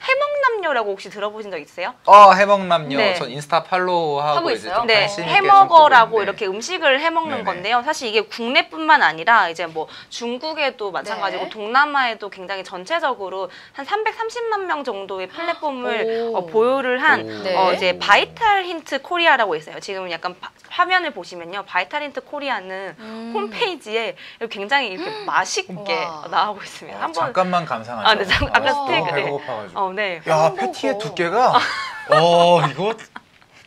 해먹남녀라고 혹시 들어보신 적 있으세요? 해먹남녀. 네. 전 인스타 팔로우하고 이제 좀 네, 관심 있게 해먹어라고 좀 이렇게 음식을 해먹는 네네. 건데요. 사실 이게 국내뿐만 아니라 이제 뭐 중국에도 마찬가지고 네. 동남아에도 굉장히 전체적으로 한 330만 명 정도의 플랫폼을 보유를 한 네. 이제 바이탈 힌트 코리아라고 있어요. 지금 약간 화면을 보시면요, 바이탈 힌트 코리아는 홈페이지에 굉장히 이렇게 맛있게 나오고 있습니다. 한번 잠깐만 감상하죠. 네, 아까 스테이크. 배가 고파가지고. 네. 야, 패티의 두께가 이거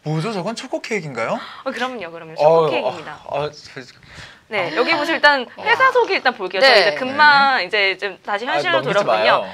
뭐죠? 저건 초코 케이크인가요? 그럼요. 초코 케이크입니다. 네, 여기 보시면 일단 회사 소개 일단 볼게요. 네. 저희 이제 금방 이제 좀 다시 현실로 돌아오거든요.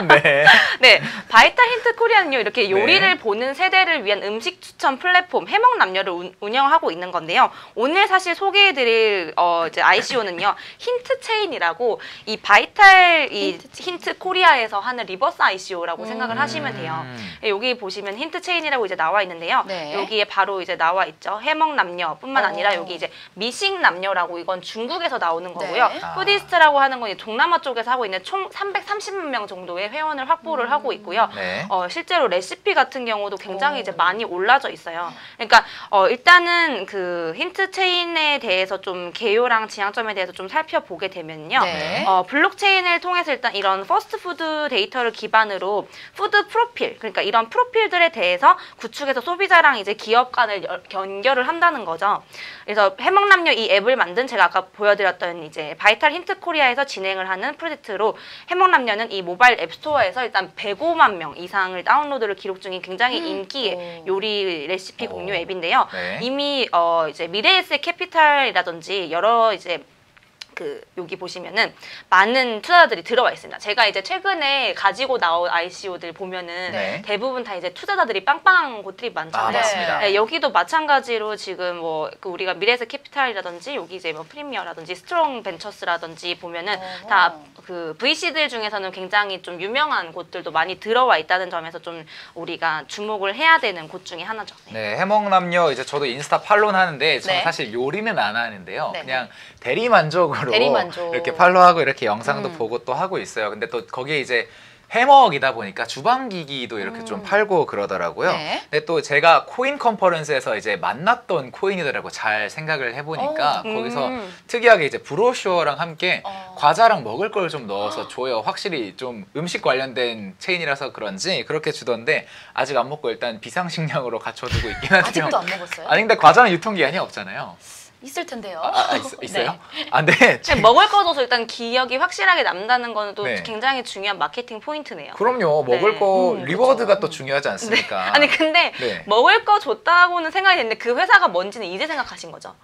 네. 네, 바이탈 힌트 코리아는요, 이렇게 요리를 보는 세대를 위한 음식 추천 플랫폼 해먹남녀를 운영하고 있는 건데요. 오늘 사실 소개해드릴 이제 ICO는요, 힌트 체인이라고 이 바이탈 힌트 코리아에서 하는 리버스 ICO라고 생각을 하시면 돼요. 네, 여기 보시면 힌트 체인이라고 이제 나와 있는데요. 네. 여기에 바로 이제 나와 있죠. 해먹남녀뿐만 아니라 여기 이제 미식남녀라고 이건 중국에서 나오는 거고요. 네. 푸디스트라고 하는 건 동남아 쪽에서 하고 있는 총 330만 명 정도의 회원을 확보를 하고 있고요. 네. 실제로 레시피 같은 경우도 굉장히 이제 많이 올라져 있어요. 그러니까 일단은 그 힌트 체인에 대해서 좀 개요랑 지향점에 대해서 좀 살펴보게 되면요. 네. 블록체인을 통해서 일단 이런 퍼스트푸드 데이터를 기반으로 푸드 프로필, 그러니까 이런 프로필들에 대해서 구축해서 소비자랑 이제 기업 간을 연결을 한다는 거죠. 그래서 해먹남녀 이 앱을 만든 제가 아까 보여드렸던 이제 바이탈 힌트 코리아에서 진행을 하는 프로젝트로 해먹남녀는 이 모바일 앱스토어에서 일단 105만 명 이상을 다운로드를 기록 중인 굉장히 인기의 요리 레시피 공유 앱인데요. 네. 이미 이제 미래에셋 캐피탈이라든지 여러 이제 여기 보시면은 많은 투자자들이 들어와 있습니다. 제가 이제 최근에 가지고 나온 ICO들 보면은 네. 대부분 다 이제 투자자들이 빵빵한 곳들이 많잖아요. 맞습니다. 네, 여기도 마찬가지로 지금 뭐 우리가 미래에셋 캐피탈이라든지 여기 이제 뭐 프리미어라든지 스트롱 벤처스라든지 보면은 다 그 VC들 중에서는 굉장히 좀 유명한 곳들도 많이 들어와 있다는 점에서 좀 우리가 주목을 해야 되는 곳 중에 하나죠. 네, 해먹남녀 이제 저도 인스타 팔로우는 하는데 저는 네. 사실 요리는 안 하는데요. 네. 그냥 대리만족으로 대리만족. 이렇게 팔로우하고 이렇게 영상도 보고 또 하고 있어요. 근데 또 거기에 이제 해먹이다 보니까 주방기기도 이렇게 좀 팔고 그러더라고요. 네. 근데 또 제가 코인 컨퍼런스에서 이제 만났던 코인이더라고 잘 생각을 해보니까 거기서 특이하게 이제 브로셔랑 함께 과자랑 먹을 걸 좀 넣어서 줘요. 확실히 좀 음식 관련된 체인이라서 그런지 그렇게 주던데 아직 안 먹고 일단 비상식량으로 갖춰두고 있긴 한데요. 아직도 안 먹었어요? 아니 근데 과자는 유통기한이 없잖아요. 있을 텐데요. 있어요? 네. 네. 먹을 거줘서 일단 기억이 확실하게 남다는 건 또 네. 굉장히 중요한 마케팅 포인트네요. 그럼요. 먹을 네. 거 리워드가 그렇죠. 또 중요하지 않습니까? 아니 근데 네. 먹을 거 줬다고는 생각이 됐는데 그 회사가 뭔지는 이제 생각하신 거죠?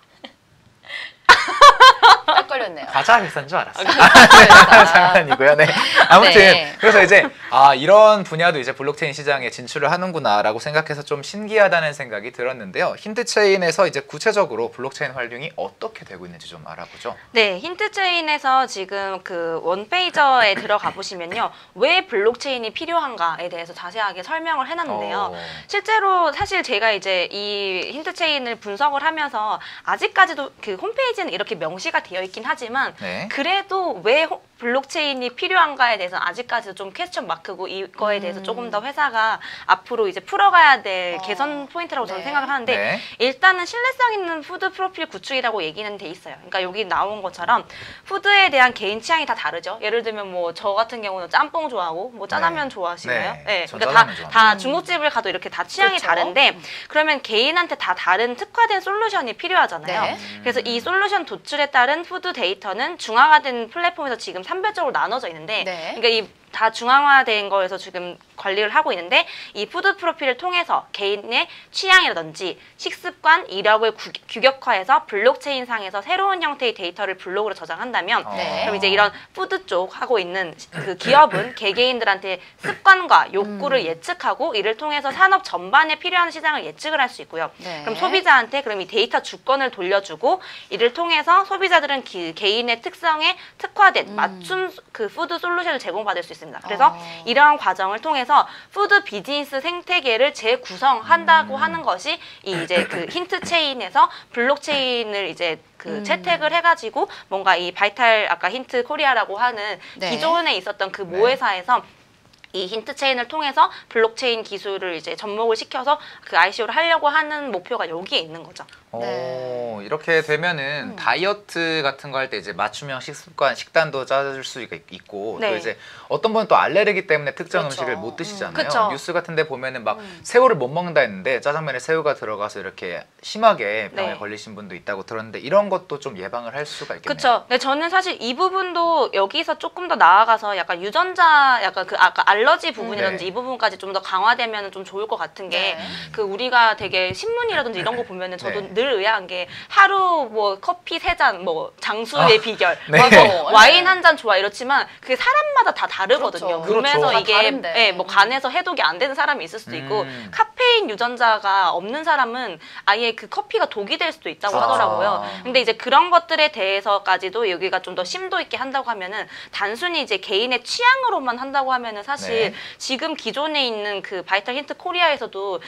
헷갈렸네요. 과자 회사인 줄 알았어요. 아, 장난이고요. 네. 아무튼 네. 그래서 이제 이런 분야도 이제 블록체인 시장에 진출을 하는구나라고 생각해서 좀 신기하다는 생각이 들었는데요. 힌트체인에서 이제 구체적으로 블록체인 활용이 어떻게 되고 있는지 좀 알아보죠. 네, 힌트체인에서 지금 그 원페이저에 들어가 보시면요, 왜 블록체인이 필요한가에 대해서 자세하게 설명을 해놨는데요. 실제로 사실 제가 이제 이 힌트체인을 분석을 하면서 아직까지도 그 홈페이지는 이렇게 명시가 되어 있긴 하지만 네. 그래도 왜 블록체인이 필요한가에 대해서 아직까지도 좀 퀘스천 마크고 이거에 대해서 조금 더 회사가 앞으로 이제 풀어가야 될 개선 포인트라고 저는 네. 생각을 하는데 네. 일단은 신뢰성 있는 푸드 프로필 구축이라고 얘기는 돼 있어요. 그러니까 여기 나온 것처럼 푸드에 대한 개인 취향이 다 다르죠. 예를 들면 뭐 저 같은 경우는 짬뽕 좋아하고 뭐 짜장면 네. 좋아하시나요? 네. 네. 전 그러니까 짜장면 다 중국집을 가도 이렇게 다 취향이 그렇죠. 다른데 그러면 개인한테 다 다른 특화된 솔루션이 필요하잖아요. 네. 그래서 이 솔루션 도출에 따른 푸드 데이터는 중앙화된 플랫폼에서 지금 산별적으로 나눠져 있는데 네. 그러니까 이 다 중앙화된 거에서 지금 관리를 하고 있는데 이 푸드 프로필을 통해서 개인의 취향이라든지 식습관, 이력을 규격화해서 블록체인 상에서 새로운 형태의 데이터를 블록으로 저장한다면 네. 그럼 이제 이런 푸드 쪽 하고 있는 그 기업은 개개인들한테 습관과 욕구를 예측하고 이를 통해서 산업 전반에 필요한 시장을 예측을 할 수 있고요. 네. 그럼 소비자한테 그럼 이 데이터 주권을 돌려주고 이를 통해서 소비자들은 개인의 특성에 특화된 맞춤 그 푸드 솔루션을 제공받을 수 있습니다. 그래서 이러한 과정을 통해서 푸드 비즈니스 생태계를 재구성한다고 하는 것이 이제 그 힌트 체인에서 블록체인을 이제 그 채택을 해가지고 뭔가 이 바이탈 아까 힌트 코리아라고 하는 네. 기존에 있었던 그 모회사에서 이 힌트 체인을 통해서 블록체인 기술을 이제 접목을 시켜서 그 ICO를 하려고 하는 목표가 여기에 있는 거죠. 이렇게 되면은 다이어트 같은 거 할 때 이제 맞춤형 식습관, 식단도 짜줄 수 있고 네. 또 이제 어떤 분은 또 알레르기 때문에 특정 그렇죠. 음식을 못 드시잖아요. 그쵸. 뉴스 같은 데 보면은 막 새우를 못 먹는다 했는데 짜장면에 새우가 들어가서 이렇게 심하게 병에 네. 걸리신 분도 있다고 들었는데 이런 것도 좀 예방을 할 수가 있겠네요. 그렇죠. 근데 저는 사실 이 부분도 여기서 조금 더 나아가서 약간 유전자, 약간 그 아까 알러지 부분이라든지 네. 이 부분까지 좀 더 강화되면 좀 좋을 것 같은 게 네. 그 우리가 되게 신문이라든지 이런 거 보면은 저도 네. 늘 의아한 게 하루 뭐 커피 3잔 뭐 장수의 비결 네. 뭐 맞아. 와인 한 잔 좋아 이렇지만 그게 사람마다 다 다르거든요. 그렇죠. 몸에서 그렇죠. 이게 다 다른데. 예, 뭐 간에서 해독이 안 되는 사람이 있을 수도 있고 카페인 유전자가 없는 사람은 아예 그 커피가 독이 될 수도 있다고 하더라고요. 근데 이제 그런 것들에 대해서까지도 여기가 좀 더 심도 있게 한다고 하면은 단순히 이제 개인의 취향으로만 한다고 하면은 사실 네. 지금 기존에 있는 그 바이탈 힌트 코리아에서도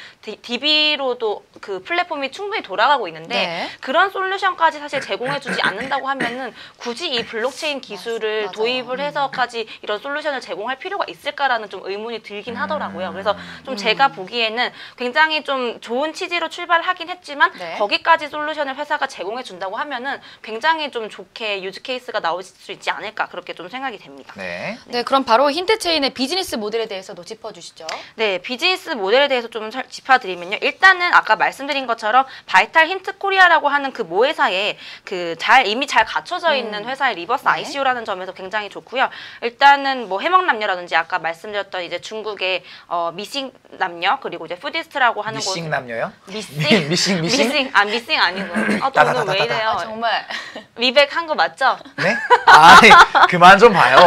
DB로도 그 플랫폼이 충분히 돌아가고 있는데 네. 그런 솔루션까지 사실 제공해주지 않는다고 하면은 굳이 이 블록체인 기술을 맞아요. 도입을 해서까지 이런 솔루션을 제공할 필요가 있을까라는 좀 의문이 들긴 하더라고요. 그래서 좀 제가 보기에는 굉장히 좀 좋은 취지로 출발하긴 했지만 네. 거기까지 솔루션을 회사가 제공해 준다고 하면은 굉장히 좀 좋게 유즈 케이스가 나올 수 있지 않을까 그렇게 좀 생각이 됩니다. 네. 네, 그럼 바로 힌트체인의 비즈니스 모델에 대해서도 짚어주시죠. 네, 비즈니스 모델에 대해서 좀 짚어드리면요. 일단은 아까 말씀드린 것처럼 바이탈 힌트 코리아라고 하는 그 모회사에 그 이미 잘 갖춰져 있는 회사의 리버스 네. ICO라는 점에서 굉장히 좋고요. 일단은 뭐 해먹남녀라든지 아까 말씀드렸던 이제 중국의 미싱 남녀 그리고 이제 푸디스트라고 하는 곳 미싱 남녀요? 미싱 미싱? 미싱 아니고 또 오늘 왜 이래요? 아, 정말. 미백 한 거 맞죠? 네? 아니 그만 좀 봐요.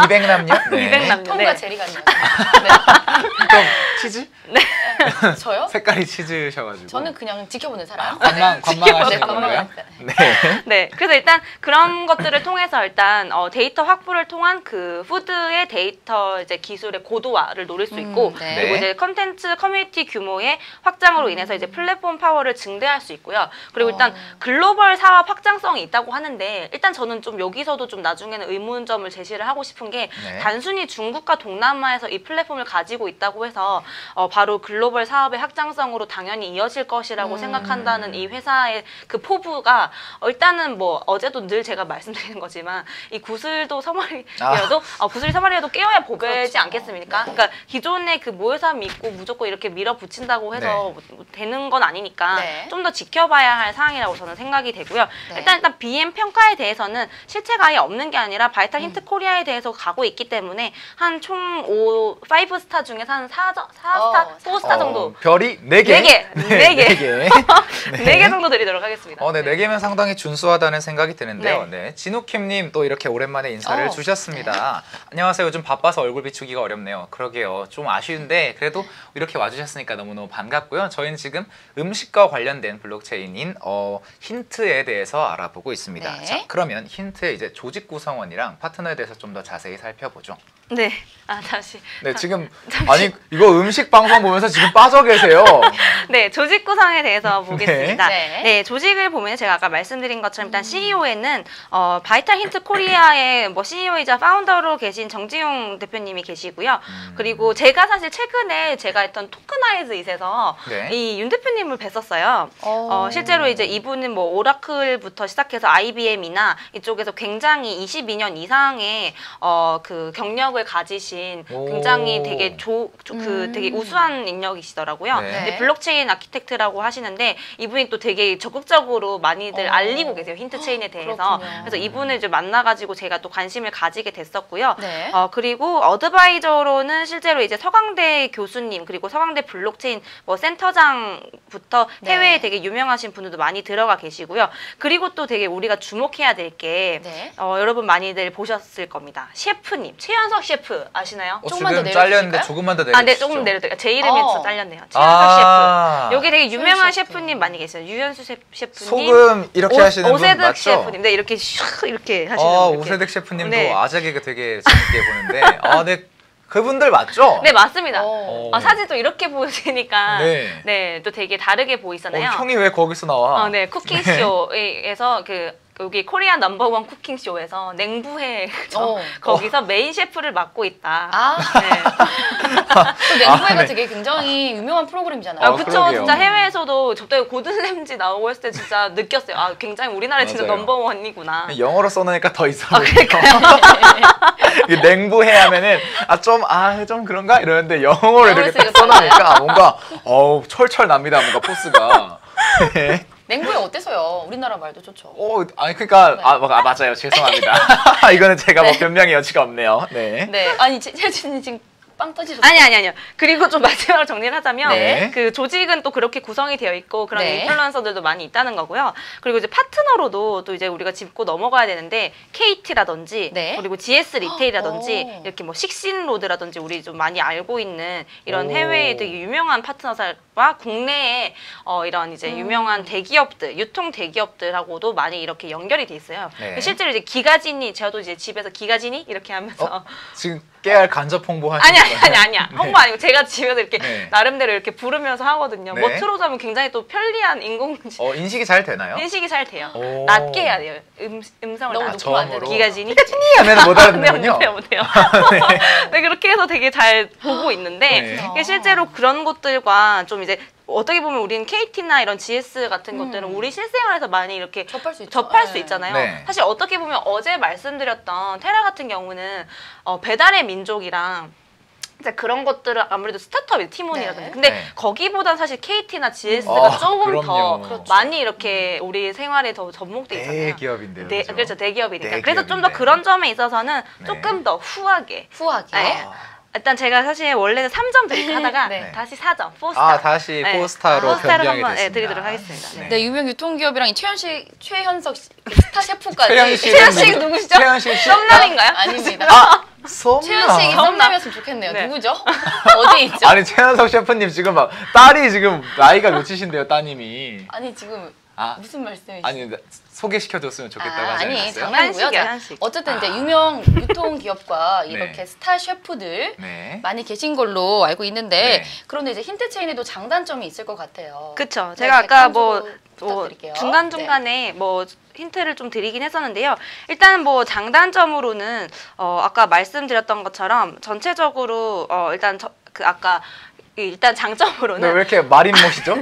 미백 남녀? 네. 미백 남녀. 톰과 네. 제리 같네요. 좀 치즈? 네. 저요? 색깔이 치즈셔가지고. 저는 그냥 지켜보는 사람. 관망하시는 네, 건가요? 관망하는 네. 네, 그래서 일단 그런 것들을 통해서 일단 데이터 확보를 통한 그 푸드의 데이터 이제 기술의 고도화를 노릴 수 있고 네. 그리고 네. 이제 컨텐츠 커뮤니티 규모의 확장으로 인해서 이제 플랫폼 파워를 증대할 수 있고요. 그리고 일단 글로벌 사업 확장성이 있다고 하는데 일단 저는 좀 여기서도 좀 나중에는 의문점을 제시를 하고 싶은 게 네. 단순히 중국과 동남아에서 이 플랫폼을 가지고 있다고 해서 바로 글로벌 사업의 확장성으로 당연히 이어질 것이라고 생각한다는 이 회사의 그 포부가 일단은 뭐 어제도 늘 제가 말씀드리는 거지만 이 구슬도 서머리라도 구슬이 서머리라도 깨어야 보배지 그렇죠. 않겠습니까? 그러니까 기존의 그 모회사 믿고 무조건 이렇게 밀어붙인다고 해서 뭐 되는 건 아니니까 네. 좀 더 지켜봐야 할 사항이라고 저는 생각이 되고요. 네. 일단 BM 평가에 대해서는 실체가 아예 없는 게 아니라 바이탈 힌트 코리아에 대해서 가고 있기 때문에 한 총 5스타 중에서 한 4스타, 4스타 정도. 별이 4개? 4개! 4개! 4개. 4개 정도 드리도록 하겠습니다. 네, 4개면 상당히 준수하다는 생각이 드는데요. 네. 네. 진우킴님 또 이렇게 오랜만에 인사를 주셨습니다. 안녕하세요. 요즘 바빠서 얼굴 비추기가 어렵네요. 그러게요. 좀 아쉬운데 그래도 이렇게 와주셨으니까 너무너무 반갑고요. 저희는 지금 음식과 관련된 블록체인인 힌트에 대해서 알아보고 있습니다. 네. 자, 그러면 힌트의 이제 조직 구성원이랑 파트너에 대해서 좀 더 자세히 살펴보죠. 네. 다시. 네, 지금 아니 이거 음식 방송 보면서 지금 빠져 계세요. 네, 조직 구성에 대해서 보겠습니다. 네. 네, 조직을 보면 제가 아까 말씀드린 것처럼 일단 CEO에는 바이탈 힌트 코리아의 뭐 CEO이자 파운더로 계신 정지용 대표님이 계시고요. 그리고 제가 사실 최근에 제가 했던 토크나이즈잇에서 네. 이 윤 대표님을 뵀었어요. 실제로 이제 이분은 뭐 오라클부터 시작해서 IBM이나 이쪽에서 굉장히 22년 이상의 그 경력을 가지신 굉장히 되게 되게 우수한 인력이시더라고요. 네. 근데 블록체인 아키텍트라고 하시는데 이분이 또 되게 적극적으로 많이들 알리고 계세요. 힌트 체인에 대해서. 그렇군요. 그래서 이분을 이제 만나가지고 제가 또 관심을 가지게 됐었고요. 네. 그리고 어드바이저로는 실제로 이제 서강대 교수님 그리고 서강대 블록체인 뭐 센터장부터 해외에 네. 되게 유명하신 분들도 많이 들어가 계시고요. 그리고 또 되게 우리가 주목해야 될 게 네. 여러분 많이들 보셨을 겁니다. 셰프님, 최현석 셰프 아시나요? 조금만 더 지금 내려주실까요? 잘렸는데 조금만 더 내려주시죠. 네, 조금 내려드릴게요. 제 이름이 어. 좀 잘렸네요. 최현석 셰프. 여기 되게 최현 유명한 셰프. 셰프님 많이 계세요. 유현수 셰프님. 소금 이렇게 하시는 분 오세득 맞죠? 셰프님. 네, 이렇게 슉 이렇게 하시는 분. 이렇게. 오세득 셰프님도 네. 아재 개그 되게 재밌게 보는데 네. 그분들 맞죠? 네, 맞습니다. 오. 사진도 이렇게 보시니까 네. 네, 또 되게 다르게 보이잖아요. 형이 왜 거기서 나와? 네, 쿠킹쇼에서 그 여기 코리안 넘버원 쿠킹 쇼에서 냉부회 거기서 메인 셰프를 맡고 있다. 아, 네. 또 냉부회가 네. 되게 굉장히 유명한 프로그램이잖아요. 그쵸. 그러게요. 진짜 해외에서도 저때 고든 램지 나오고 했을 때 진짜 느꼈어요. 아, 굉장히 우리나라에 진짜 맞아요. 넘버원이구나. 영어로 써놓으니까 더 이상해요. 냉부해 하면은 좀 그런가 이러는데 영어로 이렇게 딱 써놓으니까 뭔가 철철 납니다. 뭔가 포스가. 네. 냉부회 어때서요? 우리나라 말도 좋죠. 아니 그러니까 네. 맞아요. 죄송합니다. 이거는 제가 뭐 변명의 여지가 없네요. 네. 네, 아니 채진이 지금 빵 터지셨어요. 아니요. 그리고 좀 마지막으로 정리를 하자면 네. 그 조직은 또 그렇게 구성이 되어 있고 그런 네. 인플루언서들도 많이 있다는 거고요. 그리고 이제 파트너로도 또 이제 우리가 짚고 넘어가야 되는데 KT라든지 네. 그리고 GS 리테일이라든지 오. 이렇게 뭐 식신로드라든지 우리 좀 많이 알고 있는 이런 오. 해외에 되게 유명한 파트너사와 국내에 이런 이제 유명한 대기업들, 유통 대기업들하고도 많이 이렇게 연결이 돼 있어요. 네. 실제로 이제 기가진이 저도 이제 집에서 기가진이 이렇게 하면서 지금 깨알 간접 홍보 하시는 거예요? 아니야. 홍보 아니고 제가 집에서 이렇게 네. 나름대로 이렇게 부르면서 하거든요. 네. 뭐 틀어주면 굉장히 또 편리한 인공지능 인식이 잘 되나요? 인식이 잘 돼요. 오. 낮게 해야 돼요. 음성을 너무 낮게. 높으면 안 저음으로. 되는 기가진이? 하면 못 네, 알아듣는군요. 못해요. 네, 그렇게 해서 되게 잘 보고 있는데 네. 이게 실제로 그런 것들과 좀 이제 어떻게 보면 우리는 KT나 이런 GS 같은 것들은 우리 실생활에서 많이 이렇게 접할 수 있죠. 접할 수 네. 있잖아요. 네. 사실 어떻게 보면 어제 말씀드렸던 테라 같은 경우는 배달의 민족이랑 이제 그런 것들은 아무래도 스타트업이 티몬이라든지 네. 근데 네. 거기보단 사실 KT나 GS가 조금 그럼요. 더 그렇죠. 많이 이렇게 우리 생활에 더 접목돼 있잖아요. 대기업인데요. 네, 그죠? 그렇죠. 대기업이니까. 대기업인데. 그래서 좀 더 그런 점에 있어서는 네. 조금 더 후하게. 후하게. 네. 일단 제가 사실 원래는 3점 드릴까 하다가 네. 다시 4점, 4스타. 다시 네. 4스타로 포스타를 변경이 한번 됐습니다. 드리도록 하겠습니다. 네. 네, 유명 유통기업이랑 이 최현석 스타 셰프까지. 최현식 누구시죠? 최현식 씨. 썸남인가요? 아닙니다. 썸남. 최현식이 썸남. 썸남이었으면 좋겠네요. 네. 누구죠? 어디 있죠? 아니 최현석 셰프님 지금 막 딸이 지금 나이가 몇이신데요, 따님이. 아니 지금 무슨 말씀이시죠? 아니 소개시켜줬으면 좋겠다고 하지 아니 않았어요? 장난이고요. 한식이야, 자, 한식. 어쨌든 이제 유명 유통기업과 이렇게 네. 스타 셰프들 네. 많이 계신 걸로 알고 있는데 네. 그런데 이제 힌트 체인에도 장단점이 있을 것 같아요. 그쵸. 네, 제가 아까 뭐 객관적으로 부탁드릴게요. 중간중간에 뭐 힌트를 좀 드리긴 했었는데요. 일단 뭐 장단점으로는 아까 말씀드렸던 것처럼 전체적으로 일단 장점으로는 왜 이렇게 말인못이죠?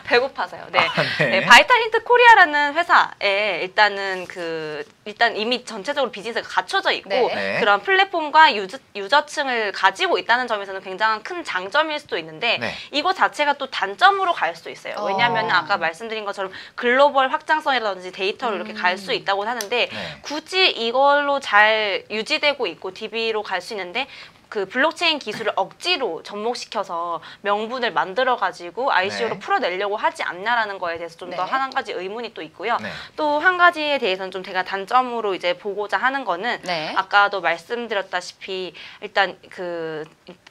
배고파서요. 네. 네. 네, 바이탈 힌트 코리아라는 회사에 일단 이미 전체적으로 비즈니스가 갖춰져 있고 네. 그런 플랫폼과 유저층을 가지고 있다는 점에서는 굉장히 큰 장점일 수도 있는데 네. 이거 자체가 또 단점으로 갈 수도 있어요. 왜냐하면 아까 말씀드린 것처럼 글로벌 확장성이라든지 데이터로 이렇게 갈 수 있다고 하는데 네. 굳이 이걸로 잘 유지되고 있고 DB로 갈 수 있는데 그 블록체인 기술을 억지로 접목시켜서 명분을 만들어가지고 ICO로 네. 풀어내려고 하지 않냐라는 거에 대해서 좀 더 네. 한 가지 의문이 또 있고요. 네. 또 한 가지에 대해서는 좀 제가 단점으로 이제 보고자 하는 거는 네. 아까도 말씀드렸다시피 일단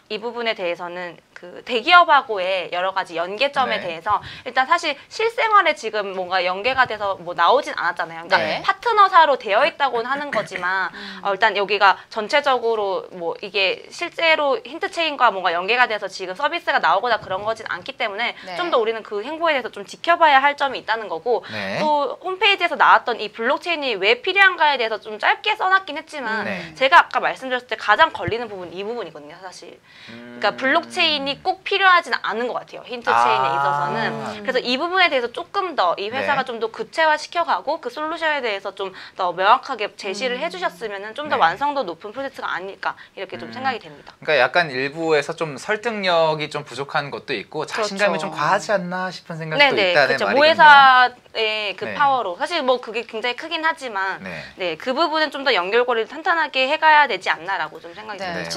이 부분에 대해서는 그 대기업하고의 여러 가지 연계점에 네. 대해서 일단 사실 실생활에 지금 뭔가 연계가 돼서 뭐 나오진 않았잖아요. 그러니까 네. 파트너사로 되어 있다고는 하는 거지만 일단 여기가 전체적으로 뭐 이게 실제로 힌트체인과 뭔가 연계가 돼서 지금 서비스가 나오거나 그런 거진 않기 때문에 네. 좀 더 우리는 그 행보에 대해서 좀 지켜봐야 할 점이 있다는 거고 네. 또 홈페이지에서 나왔던 이 블록체인이 왜 필요한가에 대해서 좀 짧게 써놨긴 했지만 네. 제가 아까 말씀드렸을 때 가장 걸리는 부분 이 부분이거든요, 사실. 그러니까 블록체인이 꼭 필요하지는 않은 것 같아요. 힌트 체인에 있어서는. 그래서 이 부분에 대해서 조금 더 이 회사가 네. 좀 더 구체화 시켜가고 그 솔루션에 대해서 좀 더 명확하게 제시를 해주셨으면 좀 더 네. 완성도 높은 프로젝트가 아닐까 이렇게 좀 생각이 됩니다. 그러니까 약간 일부에서 좀 설득력이 좀 부족한 것도 있고 자신감이 그렇죠. 좀 과하지 않나 싶은 생각도 네네, 있다는 그렇죠. 말이거든요. 모회사의 그 네. 파워로 사실 뭐 그게 굉장히 크긴 하지만 네. 네, 그 부분은 좀 더 연결고리를 탄탄하게 해가야 되지 않나라고 좀 생각이 네. 듭니다. 네.